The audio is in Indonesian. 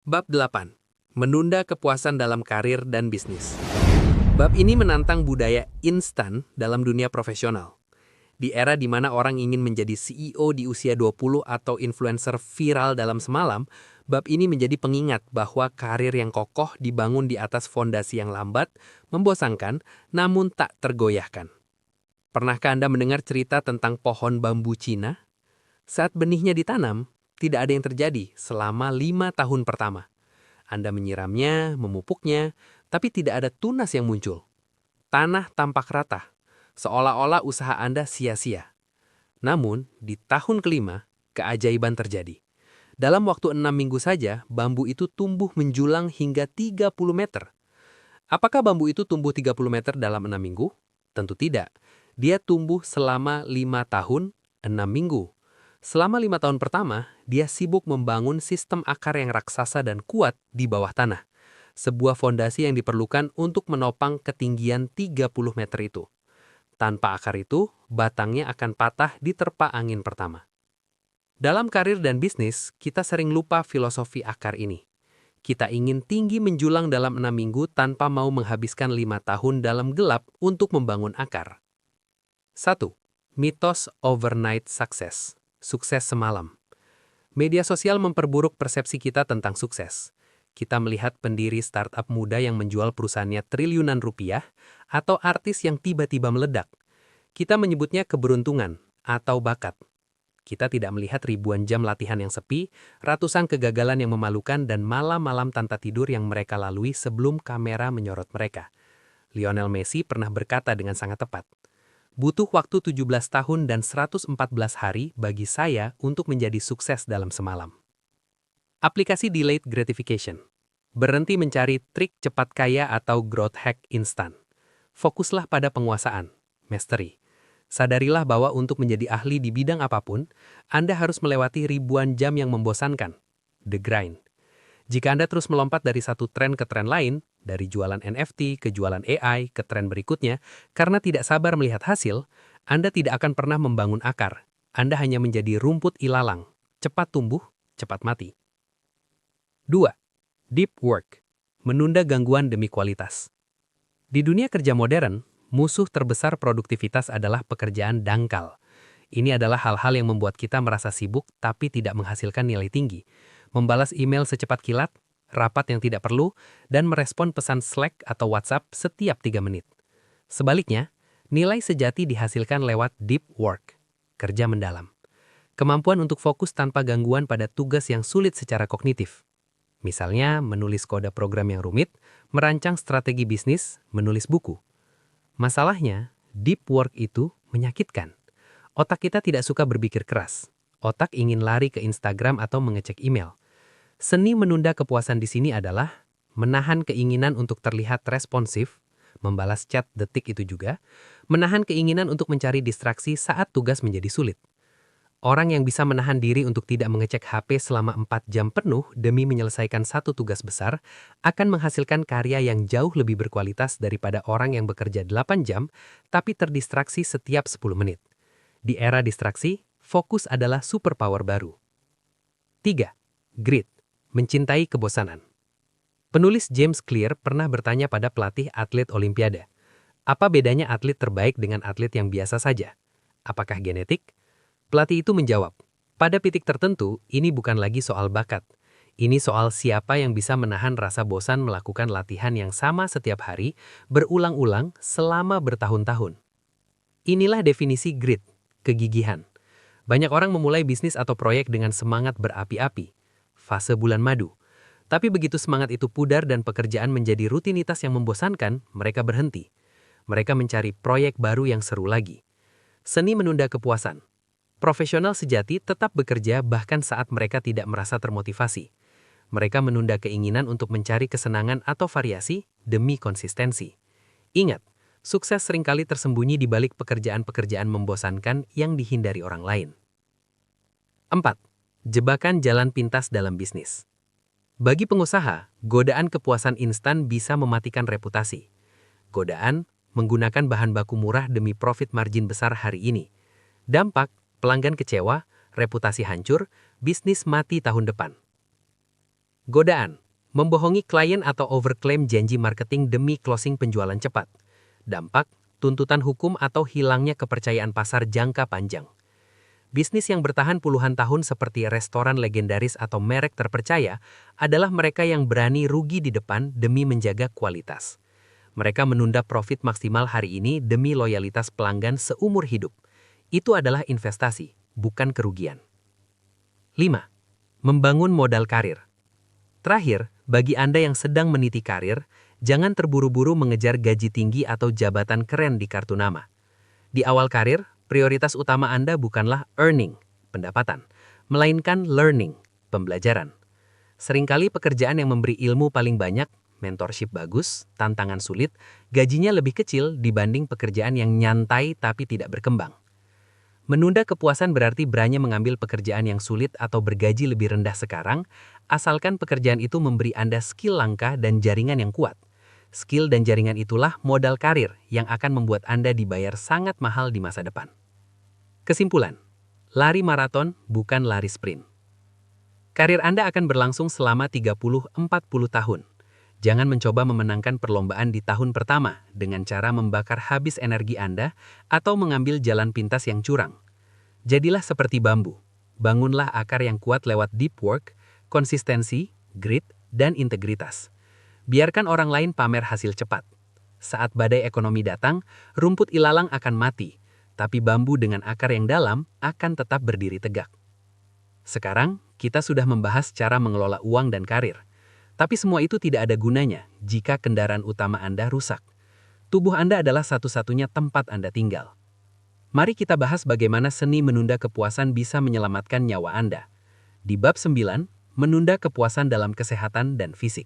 Bab 8. Menunda kepuasan dalam karir dan bisnis. Bab ini menantang budaya instan dalam dunia profesional. Di era di mana orang ingin menjadi CEO di usia 20 atau influencer viral dalam semalam, bab ini menjadi pengingat bahwa karir yang kokoh dibangun di atas fondasi yang lambat, membosankan, namun tak tergoyahkan. Pernahkah Anda mendengar cerita tentang pohon bambu Cina? Saat benihnya ditanam, tidak ada yang terjadi selama 5 tahun pertama. Anda menyiramnya, memupuknya, tapi tidak ada tunas yang muncul. Tanah tampak rata, seolah-olah usaha Anda sia-sia. Namun, di tahun kelima, keajaiban terjadi. Dalam waktu 6 minggu saja, bambu itu tumbuh menjulang hingga 30 meter. Apakah bambu itu tumbuh 30 meter dalam 6 minggu? Tentu tidak. Dia tumbuh selama 5 tahun, 6 minggu. Selama 5 tahun pertama, dia sibuk membangun sistem akar yang raksasa dan kuat di bawah tanah. Sebuah fondasi yang diperlukan untuk menopang ketinggian 30 meter itu. Tanpa akar itu, batangnya akan patah diterpa angin pertama. Dalam karir dan bisnis, kita sering lupa filosofi akar ini. Kita ingin tinggi menjulang dalam 6 minggu tanpa mau menghabiskan 5 tahun dalam gelap untuk membangun akar. 1. Mitos overnight success. Sukses semalam. Media sosial memperburuk persepsi kita tentang sukses. Kita melihat pendiri startup muda yang menjual perusahaannya triliunan rupiah atau artis yang tiba-tiba meledak. Kita menyebutnya keberuntungan atau bakat. Kita tidak melihat ribuan jam latihan yang sepi, ratusan kegagalan yang memalukan, dan malam-malam tanpa tidur yang mereka lalui sebelum kamera menyorot mereka. Lionel Messi pernah berkata dengan sangat tepat, "Butuh waktu 17 tahun dan 114 hari bagi saya untuk menjadi sukses dalam semalam." Aplikasi delayed gratification. Berhenti mencari trik cepat kaya atau growth hack instan. Fokuslah pada penguasaan, mastery. Sadarilah bahwa untuk menjadi ahli di bidang apapun, Anda harus melewati ribuan jam yang membosankan. The grind. Jika Anda terus melompat dari satu tren ke tren lain, dari jualan NFT ke jualan AI ke tren berikutnya, karena tidak sabar melihat hasil, Anda tidak akan pernah membangun akar. Anda hanya menjadi rumput ilalang, cepat tumbuh, cepat mati. 2. Deep work. Menunda gangguan demi kualitas. Di dunia kerja modern, musuh terbesar produktivitas adalah pekerjaan dangkal. Ini adalah hal-hal yang membuat kita merasa sibuk tapi tidak menghasilkan nilai tinggi. Membalas email secepat kilat, rapat yang tidak perlu, dan merespon pesan Slack atau WhatsApp setiap 3 menit. Sebaliknya, nilai sejati dihasilkan lewat deep work, kerja mendalam. Kemampuan untuk fokus tanpa gangguan pada tugas yang sulit secara kognitif. Misalnya, menulis kode program yang rumit, merancang strategi bisnis, menulis buku. Masalahnya, deep work itu menyakitkan. Otak kita tidak suka berpikir keras. Otak ingin lari ke Instagram atau mengecek email. Seni menunda kepuasan di sini adalah menahan keinginan untuk terlihat responsif, membalas chat detik itu juga, menahan keinginan untuk mencari distraksi saat tugas menjadi sulit. Orang yang bisa menahan diri untuk tidak mengecek HP selama 4 jam penuh demi menyelesaikan satu tugas besar akan menghasilkan karya yang jauh lebih berkualitas daripada orang yang bekerja 8 jam tapi terdistraksi setiap 10 menit. Di era distraksi, fokus adalah superpower baru. 3. Grit. Mencintai kebosanan. Penulis James Clear pernah bertanya pada pelatih atlet Olimpiade, apa bedanya atlet terbaik dengan atlet yang biasa saja? Apakah genetik? Pelatih itu menjawab, pada titik tertentu, ini bukan lagi soal bakat. Ini soal siapa yang bisa menahan rasa bosan melakukan latihan yang sama setiap hari, berulang-ulang selama bertahun-tahun. Inilah definisi grit, kegigihan. Banyak orang memulai bisnis atau proyek dengan semangat berapi-api, fase bulan madu. Tapi begitu semangat itu pudar dan pekerjaan menjadi rutinitas yang membosankan, mereka berhenti. Mereka mencari proyek baru yang seru lagi. Seni menunda kepuasan. Profesional sejati tetap bekerja bahkan saat mereka tidak merasa termotivasi. Mereka menunda keinginan untuk mencari kesenangan atau variasi demi konsistensi. Ingat, sukses seringkali tersembunyi di balik pekerjaan-pekerjaan membosankan yang dihindari orang lain. 4. Jebakan jalan pintas dalam bisnis. Bagi pengusaha, godaan kepuasan instan bisa mematikan reputasi. Godaan menggunakan bahan baku murah demi profit margin besar hari ini. Dampak, pelanggan kecewa, reputasi hancur, bisnis mati tahun depan. Godaan, membohongi klien atau overklaim janji marketing demi closing penjualan cepat. Dampak, tuntutan hukum atau hilangnya kepercayaan pasar jangka panjang. Bisnis yang bertahan puluhan tahun seperti restoran legendaris atau merek terpercaya adalah mereka yang berani rugi di depan demi menjaga kualitas. Mereka menunda profit maksimal hari ini demi loyalitas pelanggan seumur hidup. Itu adalah investasi, bukan kerugian. 5. Membangun modal karir. Terakhir, bagi Anda yang sedang meniti karir, jangan terburu-buru mengejar gaji tinggi atau jabatan keren di kartu nama. Di awal karir, prioritas utama Anda bukanlah earning, pendapatan, melainkan learning, pembelajaran. Seringkali pekerjaan yang memberi ilmu paling banyak, mentorship bagus, tantangan sulit, gajinya lebih kecil dibanding pekerjaan yang nyantai tapi tidak berkembang. Menunda kepuasan berarti berani mengambil pekerjaan yang sulit atau bergaji lebih rendah sekarang, asalkan pekerjaan itu memberi Anda skill langka dan jaringan yang kuat. Skill dan jaringan itulah modal karir yang akan membuat Anda dibayar sangat mahal di masa depan. Kesimpulan, lari maraton bukan lari sprint. Karir Anda akan berlangsung selama 30-40 tahun. Jangan mencoba memenangkan perlombaan di tahun pertama dengan cara membakar habis energi Anda atau mengambil jalan pintas yang curang. Jadilah seperti bambu. Bangunlah akar yang kuat lewat deep work, konsistensi, grit, dan integritas. Biarkan orang lain pamer hasil cepat. Saat badai ekonomi datang, rumput ilalang akan mati, tapi bambu dengan akar yang dalam akan tetap berdiri tegak. Sekarang, kita sudah membahas cara mengelola uang dan karir. Tapi semua itu tidak ada gunanya jika kendaraan utama Anda rusak. Tubuh Anda adalah satu-satunya tempat Anda tinggal. Mari kita bahas bagaimana seni menunda kepuasan bisa menyelamatkan nyawa Anda. Di bab 9, menunda kepuasan dalam kesehatan dan fisik.